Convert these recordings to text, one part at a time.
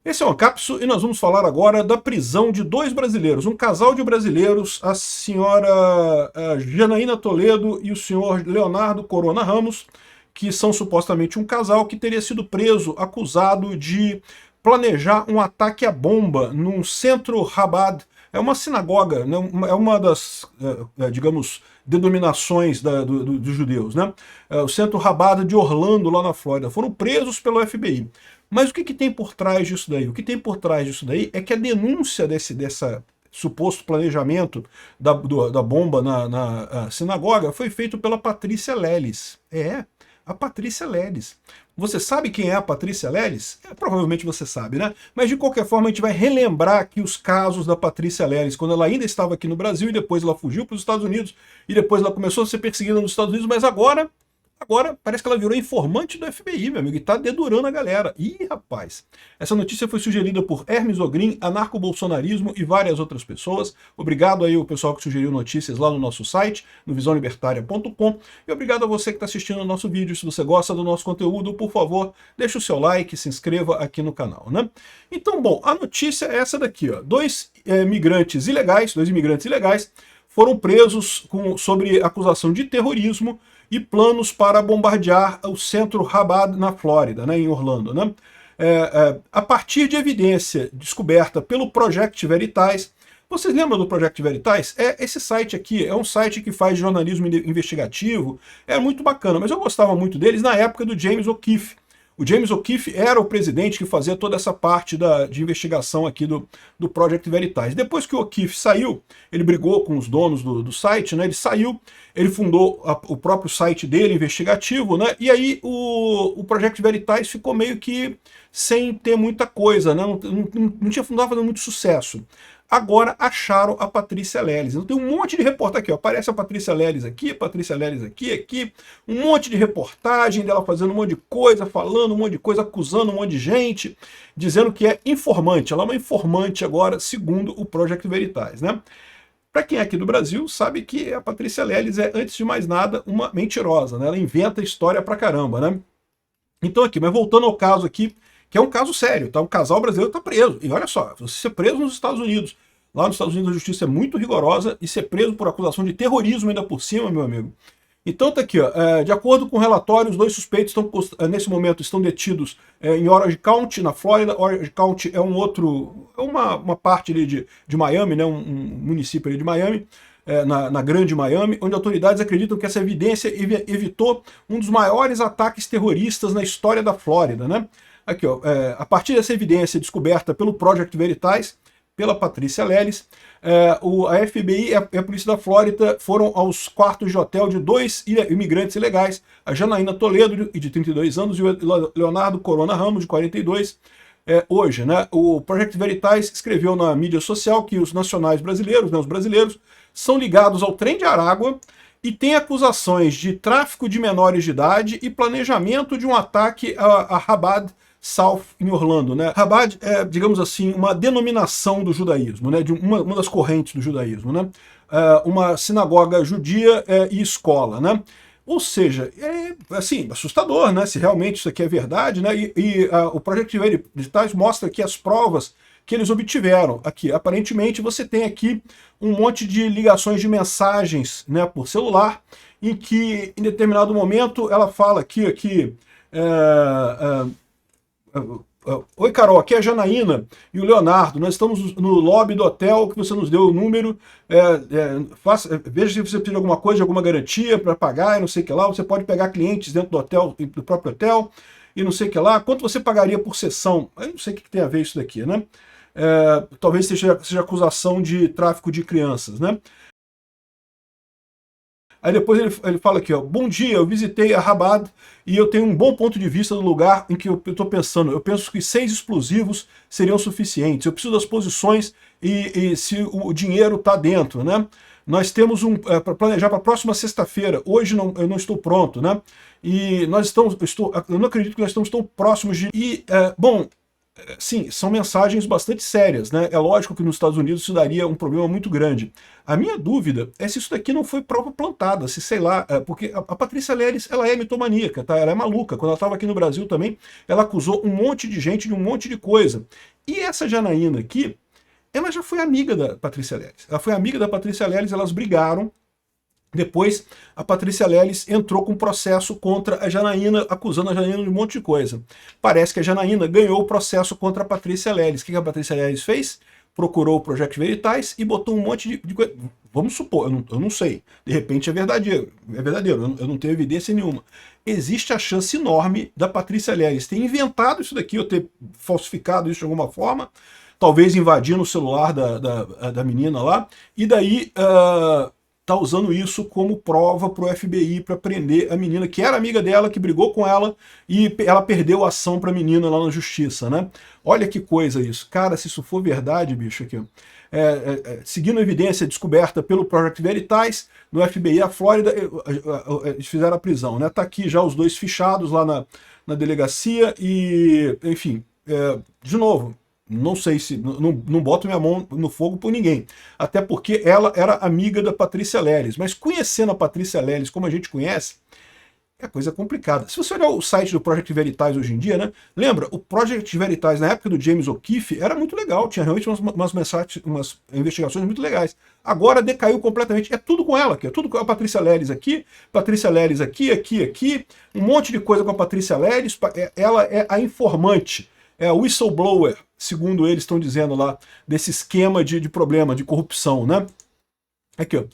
Esse é o Ancapsu e nós vamos falar agora da prisão de dois brasileiros, um casal de brasileiros, a senhora Janaína Toledo e o senhor Leonardo Corona Ramos, que são supostamente um casal que teria sido preso, acusado de planejar um ataque à bomba num centro Chabad. É uma sinagoga, né? É uma das, digamos, denominações dos judeus, né? O centro Chabad de Orlando, lá na Flórida. Foram presos pelo FBI. Mas o que tem por trás disso daí? O que tem por trás disso daí é que a denúncia dessa suposto planejamento da bomba na sinagoga foi feito pela Patrícia Leles. A Patrícia Leles. Você sabe quem é a Patrícia Leles? Provavelmente você sabe, né? Mas de qualquer forma a gente vai relembrar aqui os casos da Patrícia Leles, quando ela ainda estava aqui no Brasil e depois ela fugiu para os Estados Unidos e depois ela começou a ser perseguida nos Estados Unidos, mas agora parece que ela virou informante do FBI, meu amigo, e tá dedurando a galera. Ih, rapaz. Essa notícia foi sugerida por Hermes Ogrin, anarco-bolsonarismo e várias outras pessoas. Obrigado aí ao pessoal que sugeriu notícias lá no nosso site, no visãolibertaria.com. E obrigado a você que está assistindo o nosso vídeo. Se você gosta do nosso conteúdo, por favor, deixe o seu like, se inscreva aqui no canal, né? Então, bom, a notícia é essa daqui, ó. Dois imigrantes ilegais foram presos sobre acusação de terrorismo e planos para bombardear o centro Chabad na Flórida, né, em Orlando, né? A partir de evidência descoberta pelo Project Veritas. Vocês lembram do Project Veritas? Esse site aqui é um site que faz jornalismo investigativo, é muito bacana, mas eu gostava muito deles na época do James O'Keefe. O James O'Keefe era o presidente que fazia toda essa parte de investigação aqui do Project Veritas. Depois que o O'Keefe saiu, ele brigou com os donos do site, né? Ele saiu, ele fundou o próprio site dele, investigativo, né? E aí o Project Veritas ficou meio que sem ter muita coisa, né? Não estava dando muito sucesso. Agora acharam a Patrícia Leles. Então tem um monte de reportagem aqui, ó. Aparece a Patrícia Leles aqui, aqui, um monte de reportagem dela fazendo um monte de coisa, falando um monte de coisa, acusando um monte de gente, dizendo que é informante. Ela é uma informante agora, segundo o Project Veritas, né? Para quem é aqui do Brasil, sabe que a Patrícia Leles é, antes de mais nada, uma mentirosa, né? Ela inventa história pra caramba, né? Então aqui, mas voltando ao caso aqui, que é um caso sério, tá? Um casal brasileiro está preso. E olha só, você ser preso nos Estados Unidos, lá nos Estados Unidos a justiça é muito rigorosa, e ser preso por acusação de terrorismo ainda por cima, meu amigo. Então tá aqui, ó, de acordo com o relatório, os dois suspeitos nesse momento estão detidos em Orange County, na Flórida. Orange County é uma parte ali de Miami, né? Um município ali de Miami. Na Grande Miami, onde autoridades acreditam que essa evidência evitou um dos maiores ataques terroristas na história da Flórida, né? Aqui, ó, a partir dessa evidência descoberta pelo Project Veritas, pela Patrícia Leles, a FBI e a Polícia da Flórida foram aos quartos de hotel de dois imigrantes ilegais, a Janaína Toledo, de 32 anos, e o Leonardo Corona Ramos, de 42, hoje, né? O Project Veritas escreveu na mídia social que os nacionais brasileiros, né, os brasileiros, são ligados ao trem de Aragua e têm acusações de tráfico de menores de idade e planejamento de um ataque a Chabad South em Orlando, né? Chabad é, digamos assim, uma denominação do judaísmo, né? De uma das correntes do judaísmo, né? Uma sinagoga judia e escola, né? Ou seja, é assim, assustador, né? Se realmente isso aqui é verdade, né? O Project Veritas mostra aqui as provas que eles obtiveram aqui. Aparentemente você tem aqui um monte de ligações de mensagens, né, por celular, em que em determinado momento ela fala aqui oi, Carol, aqui é a Janaína e o Leonardo. Nós estamos no lobby do hotel que você nos deu o número. Veja se você precisa de alguma coisa, de alguma garantia para pagar e não sei o que lá. Você pode pegar clientes dentro do hotel, do próprio hotel e não sei o que lá. Quanto você pagaria por sessão? Eu não sei o que tem a ver isso daqui, né? Talvez seja acusação de tráfico de crianças, né? Aí depois ele fala aqui, ó, bom dia, eu visitei a Chabad e eu tenho um bom ponto de vista do lugar em que eu estou pensando. Eu penso que 6 explosivos seriam suficientes. Eu preciso das posições e se o dinheiro está dentro, né? Nós temos para planejar para a próxima sexta-feira. Hoje eu não estou pronto, né? E nós eu não acredito que nós estamos tão próximos de... bom, sim, são mensagens bastante sérias, né? É lógico que nos Estados Unidos isso daria um problema muito grande. A minha dúvida é se isso daqui não foi prova plantada, se sei lá, porque a Patrícia Leles, ela é mitomaníaca, tá? Ela é maluca. Quando ela estava aqui no Brasil também, ela acusou um monte de gente de um monte de coisa. E essa Janaína aqui, ela já foi amiga da Patrícia Leles. Ela foi amiga da Patrícia Leles, elas brigaram. Depois, a Patrícia Leles entrou com um processo contra a Janaína, acusando a Janaína de um monte de coisa. Parece que a Janaína ganhou o processo contra a Patrícia Leles. O que a Patrícia Leles fez? Procurou o Project Veritas e botou um monte de coisa. Vamos supor, eu não sei. De repente é verdadeiro. Eu não tenho evidência nenhuma. Existe a chance enorme da Patrícia Leles ter inventado isso daqui, ou ter falsificado isso de alguma forma, talvez invadindo o celular da menina lá, e daí tá usando isso como prova para o FBI para prender a menina, que era amiga dela, que brigou com ela, e ela perdeu a ação para a menina lá na justiça, né? Olha que coisa isso. Cara, se isso for verdade, bicho, aqui, seguindo a evidência descoberta pelo Project Veritas, no FBI, a Flórida, eles fizeram a prisão, né? Tá aqui já os dois fichados lá na delegacia e, enfim, de novo, não sei se... Não boto minha mão no fogo por ninguém. Até porque ela era amiga da Patrícia Leles. Mas conhecendo a Patrícia Leles como a gente conhece, é coisa complicada. Se você olhar o site do Project Veritas hoje em dia, né? Lembra, o Project Veritas, na época do James O'Keefe, era muito legal. Tinha realmente umas investigações muito legais. Agora decaiu completamente. É tudo com ela aqui. É tudo com a Patrícia Leles aqui. Patrícia Leles aqui. Um monte de coisa com a Patrícia Leles. Ela é a informante. É a whistleblower, segundo eles estão dizendo lá, desse esquema de problema, de corrupção, né? Aqui, ó.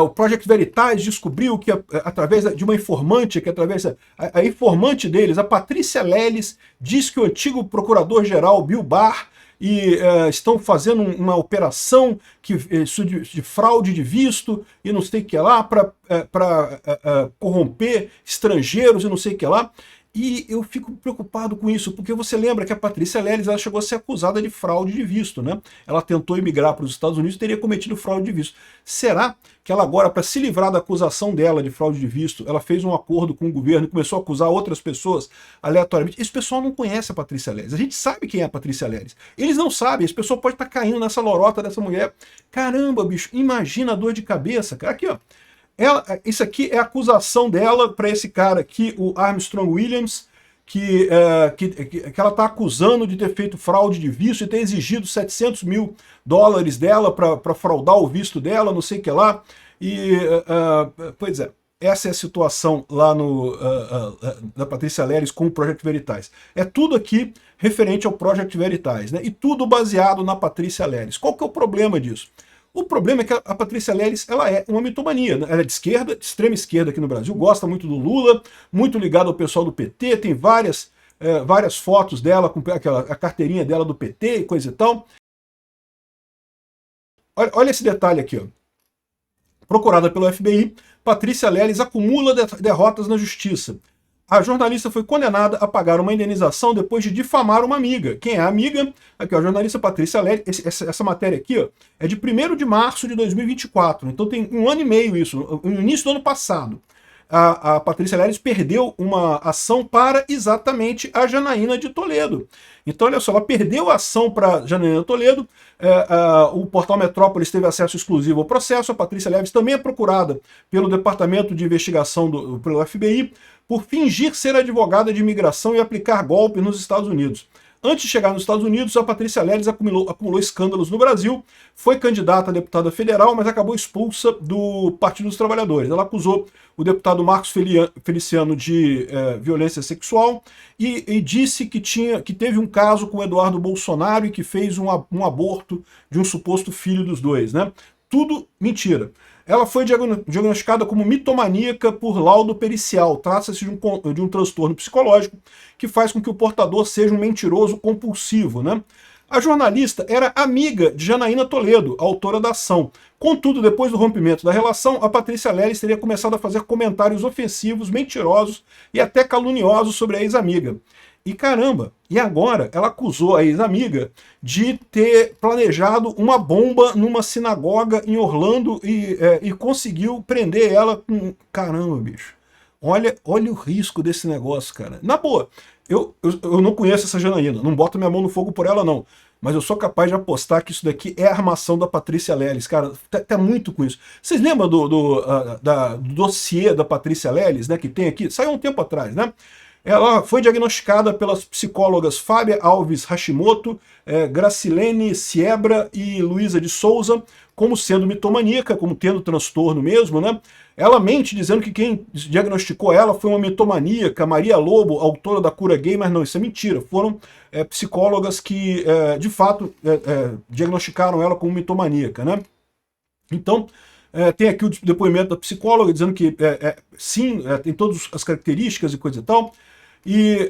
O Project Veritas descobriu que, através de uma informante, a informante deles, a Patrícia Leles, diz que o antigo procurador-geral Bill Barr estão fazendo uma operação de fraude de visto e não sei o que lá, para corromper estrangeiros e não sei o que lá. E eu fico preocupado com isso, porque você lembra que a Patrícia Leles ela chegou a ser acusada de fraude de visto, né? Ela tentou emigrar para os Estados Unidos e teria cometido fraude de visto. Será que ela agora, para se livrar da acusação dela de fraude de visto, ela fez um acordo com o governo e começou a acusar outras pessoas aleatoriamente? Esse pessoal não conhece a Patrícia Leles. A gente sabe quem é a Patrícia Leles. Eles não sabem, esse pessoal pode estar caindo nessa lorota dessa mulher. Caramba, bicho, imagina a dor de cabeça, cara. Aqui, ó. Isso aqui é a acusação dela para esse cara aqui, o Armstrong Williams, que ela está acusando de ter feito fraude de visto e ter exigido $700 mil dela para fraudar o visto dela, não sei o que lá. Pois é, essa é a situação lá da Patrícia Leles com o Project Veritas. É tudo aqui referente ao Project Veritas, né? E tudo baseado na Patrícia Leles. Qual que é o problema disso? O problema é que a Patrícia Leles ela é uma mitomania, né? Ela é de esquerda, de extrema esquerda aqui no Brasil, gosta muito do Lula, muito ligada ao pessoal do PT, tem várias fotos dela com a carteirinha dela do PT e coisa e tal. Olha esse detalhe aqui, ó. Procurada pelo FBI, Patrícia Leles acumula derrotas na justiça. A jornalista foi condenada a pagar uma indenização depois de difamar uma amiga. Quem é a amiga? Aqui, ó, a jornalista Patrícia Leles. Essa matéria aqui, ó, é de 1º de março de 2024. Então tem um ano e meio isso, no início do ano passado. A Patrícia Leles perdeu uma ação para exatamente a Janaína de Toledo. Então, olha só, ela perdeu a ação para Janaína Toledo, o Portal Metrópolis teve acesso exclusivo ao processo, a Patrícia Leles também é procurada pelo Departamento de Investigação pelo FBI, por fingir ser advogada de imigração e aplicar golpe nos Estados Unidos. Antes de chegar nos Estados Unidos, a Patrícia Leles acumulou escândalos no Brasil, foi candidata a deputada federal, mas acabou expulsa do Partido dos Trabalhadores. Ela acusou o deputado Marcos Feliciano de violência sexual e disse que teve um caso com o Eduardo Bolsonaro e que fez um aborto de um suposto filho dos dois, né? Tudo mentira. Ela foi diagnosticada como mitomaníaca por laudo pericial. Trata-se de um transtorno psicológico que faz com que o portador seja um mentiroso compulsivo, né? A jornalista era amiga de Janaína Toledo, a autora da ação. Contudo, depois do rompimento da relação, a Patrícia Leles teria começado a fazer comentários ofensivos, mentirosos e até caluniosos sobre a ex-amiga. E caramba, e agora ela acusou a ex-amiga de ter planejado uma bomba numa sinagoga em Orlando e conseguiu prender ela com... Caramba, bicho. Olha o risco desse negócio, cara. Na boa, eu não conheço essa Janaína, não boto minha mão no fogo por ela, não. Mas eu sou capaz de apostar que isso daqui é a armação da Patrícia Leles. Cara, tá muito com isso. Vocês lembram do dossiê da Patrícia Leles, né, que tem aqui? Saiu um tempo atrás, né? Ela foi diagnosticada pelas psicólogas Fábia Alves Hashimoto, Gracilene Siebra e Luísa de Souza como sendo mitomaníaca, como tendo transtorno mesmo, né? Ela mente dizendo que quem diagnosticou ela foi uma mitomaníaca, Maria Lobo, autora da Cura Gay, mas não, isso é mentira. Foram psicólogas que, de fato, diagnosticaram ela como mitomaníaca, né? Então, tem aqui o depoimento da psicóloga dizendo que, sim, tem todas as características e coisa e tal. E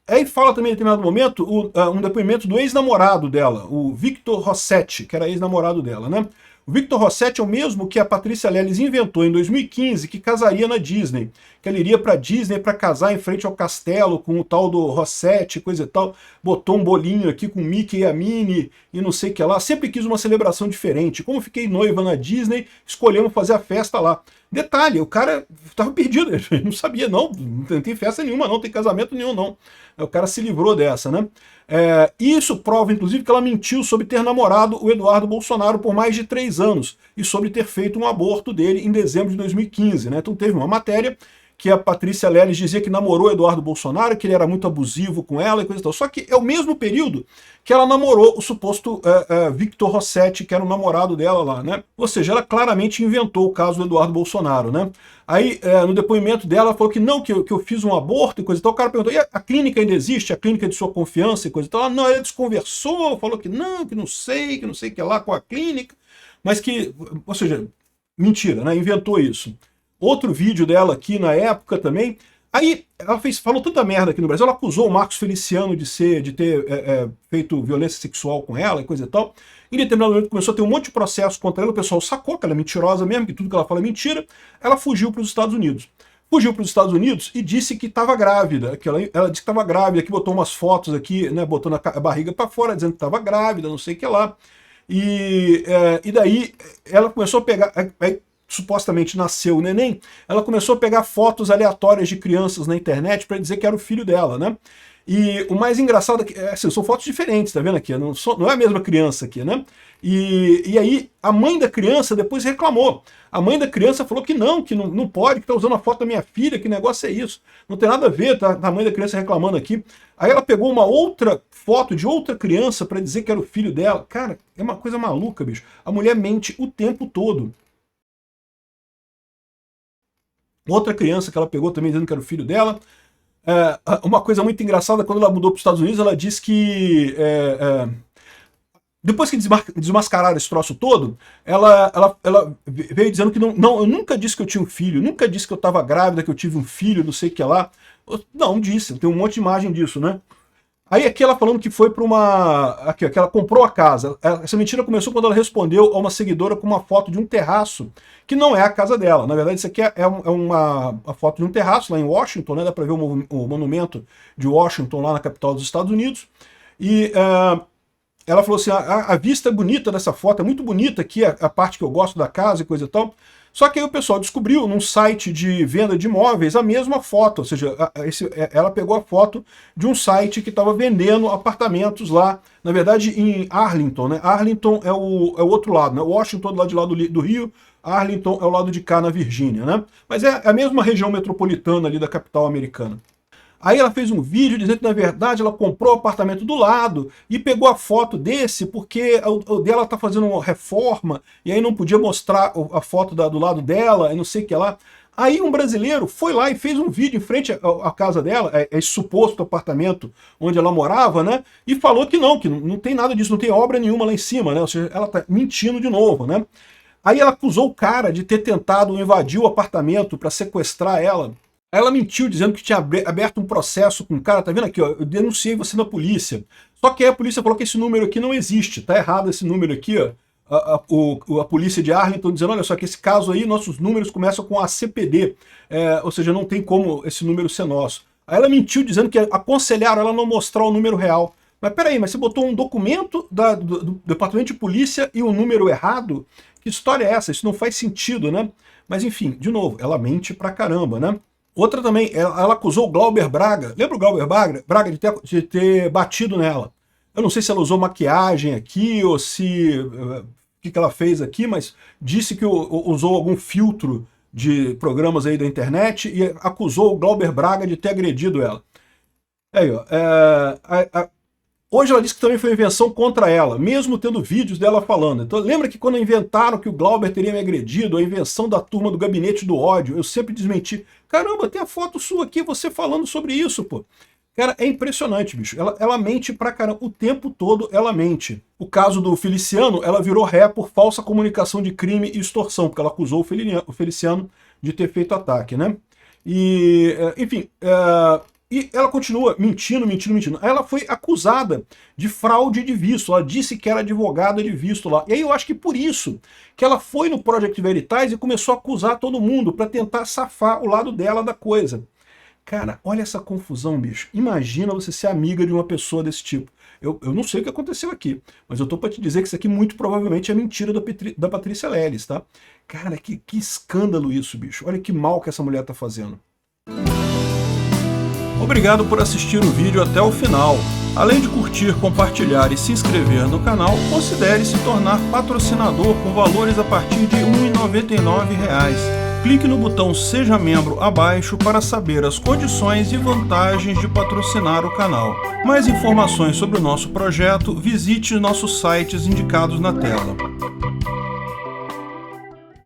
aí fala também, em determinado momento, um depoimento do ex-namorado dela, o Victor Rossetti, que era ex-namorado dela, né? O Victor Rossetti é o mesmo que a Patrícia Leles inventou em 2015, que casaria na Disney. Que ela iria pra Disney para casar em frente ao castelo com o tal do Rossetti, coisa e tal. Botou um bolinho aqui com Mickey e a Minnie e não sei o que lá. Sempre quis uma celebração diferente. Como fiquei noiva na Disney, escolhemos fazer a festa lá. Detalhe, o cara estava perdido, ele não sabia, não tem festa nenhuma, não tem casamento nenhum, não. O cara se livrou dessa, né? Isso prova, inclusive, que ela mentiu sobre ter namorado o Eduardo Bolsonaro por mais de 3 anos e sobre ter feito um aborto dele em dezembro de 2015, né? Então teve uma matéria que a Patrícia Leles dizia que namorou o Eduardo Bolsonaro, que ele era muito abusivo com ela e coisa e tal. Só que é o mesmo período que ela namorou o suposto Victor Rossetti, que era o namorado dela lá, né? Ou seja, ela claramente inventou o caso do Eduardo Bolsonaro, né? Aí, no depoimento dela, ela falou que não, que eu fiz um aborto e coisa e tal. O cara perguntou, e a clínica ainda existe? A clínica de sua confiança e coisa e tal? Ela, não, ela desconversou, falou que não sei o que lá com a clínica, mas que, ou seja, mentira, né? Inventou isso. Outro vídeo dela aqui na época também. Aí ela falou tanta merda aqui no Brasil, ela acusou o Marcos Feliciano de ter feito violência sexual com ela e coisa e tal. Em determinado momento começou a ter um monte de processo contra ela, o pessoal sacou que ela é mentirosa mesmo, que tudo que ela fala é mentira. Ela fugiu para os Estados Unidos. Fugiu para os Estados Unidos e disse que estava grávida. Ela disse que estava grávida, que botou umas fotos aqui, né, botando a barriga para fora, dizendo que estava grávida, não sei o que lá. E daí ela começou a pegar... supostamente nasceu o neném, ela começou a pegar fotos aleatórias de crianças na internet para dizer que era o filho dela, né? E o mais engraçado é que assim, são fotos diferentes, tá vendo aqui? Não é a mesma criança aqui, né? E aí a mãe da criança depois reclamou. A mãe da criança falou que não pode, que tá usando a foto da minha filha, que negócio é isso? Não tem nada a ver, tá a mãe da criança reclamando aqui. Aí ela pegou uma outra foto de outra criança para dizer que era o filho dela. Cara, é uma coisa maluca, bicho. A mulher mente o tempo todo. Outra criança que ela pegou também dizendo que era o filho dela. Uma coisa muito engraçada, quando ela mudou para os Estados Unidos, ela disse que depois que desmascararam esse troço todo, ela veio dizendo que eu nunca disse que eu tinha um filho, nunca disse que eu estava grávida, que eu tive um filho, não sei o que lá. Não, disse, tem um monte de imagem disso, né? Aí aqui ela falando que foi para que ela comprou a casa. Essa mentira começou quando ela respondeu a uma seguidora com uma foto de um terraço, que não é a casa dela. Na verdade, isso aqui é uma foto de um terraço lá em Washington, né? Dá para ver o monumento de Washington lá na capital dos Estados Unidos. E ela falou assim, a vista é bonita dessa foto, é muito bonita aqui, a parte que eu gosto da casa e coisa e tal. Só que aí o pessoal descobriu num site de venda de imóveis a mesma foto, ou seja, ela pegou a foto de um site que estava vendendo apartamentos lá, na verdade em Arlington, né? Arlington é o outro lado, né? Washington é do lado de lá do Rio, Arlington é o lado de cá na Virgínia, né? Mas é a mesma região metropolitana ali da capital americana. Aí ela fez um vídeo dizendo que, na verdade, ela comprou o apartamento do lado e pegou a foto desse porque o dela tá fazendo uma reforma e aí não podia mostrar a foto do lado dela e não sei o que lá. Aí um brasileiro foi lá e fez um vídeo em frente à casa dela, esse suposto apartamento onde ela morava, né? E falou que não tem nada disso, não tem obra nenhuma lá em cima, né? Ou seja, ela tá mentindo de novo, né? Aí ela acusou o cara de ter tentado invadir o apartamento para sequestrar ela. Ela mentiu dizendo que tinha aberto um processo com o cara, tá vendo aqui, ó, eu denunciei você na polícia. Só que aí a polícia falou que esse número aqui não existe, tá errado esse número aqui, ó. A polícia de Arlington dizendo, olha só, que esse caso aí, nossos números começam com ACPD, ou seja, não tem como esse número ser nosso. Aí ela mentiu dizendo que aconselharam ela a não mostrar o número real. Mas peraí, mas você botou um documento do Departamento de Polícia e o número errado? Que história é essa? Isso não faz sentido, né? Mas enfim, de novo, ela mente pra caramba, né? Outra também, ela acusou o Glauber Braga. Lembra o Glauber Braga de ter batido nela? Eu não sei se ela usou maquiagem aqui ou se... o que ela fez aqui, mas disse que usou algum filtro de programas aí da internet e acusou o Glauber Braga de ter agredido ela. Aí, ó, hoje ela disse que também foi invenção contra ela, mesmo tendo vídeos dela falando. Então lembra que quando inventaram que o Glauber teria me agredido, a invenção da turma do gabinete do ódio, eu sempre desmenti. Caramba, tem a foto sua aqui, você falando sobre isso, pô. Cara, é impressionante, bicho. Ela mente pra caramba. O tempo todo ela mente. O caso do Feliciano, ela virou ré por falsa comunicação de crime e extorsão, porque ela acusou o Feliciano de ter feito ataque, né? E, enfim... E ela continua mentindo. Aí ela foi acusada de fraude de visto. Ela disse que era advogada de visto lá. E aí eu acho que por isso que ela foi no Project Veritas e começou a acusar todo mundo para tentar safar o lado dela da coisa. Cara, olha essa confusão, bicho. Imagina você ser amiga de uma pessoa desse tipo. Eu não sei o que aconteceu aqui, mas eu tô para te dizer que isso aqui muito provavelmente é mentira da Patrícia Leles, tá? Cara, que escândalo isso, bicho. Olha que mal que essa mulher tá fazendo. Obrigado por assistir o vídeo até o final. Além de curtir, compartilhar e se inscrever no canal, considere se tornar patrocinador com valores a partir de R$ 1,99. Clique no botão Seja Membro abaixo para saber as condições e vantagens de patrocinar o canal. Mais informações sobre o nosso projeto, visite nossos sites indicados na tela.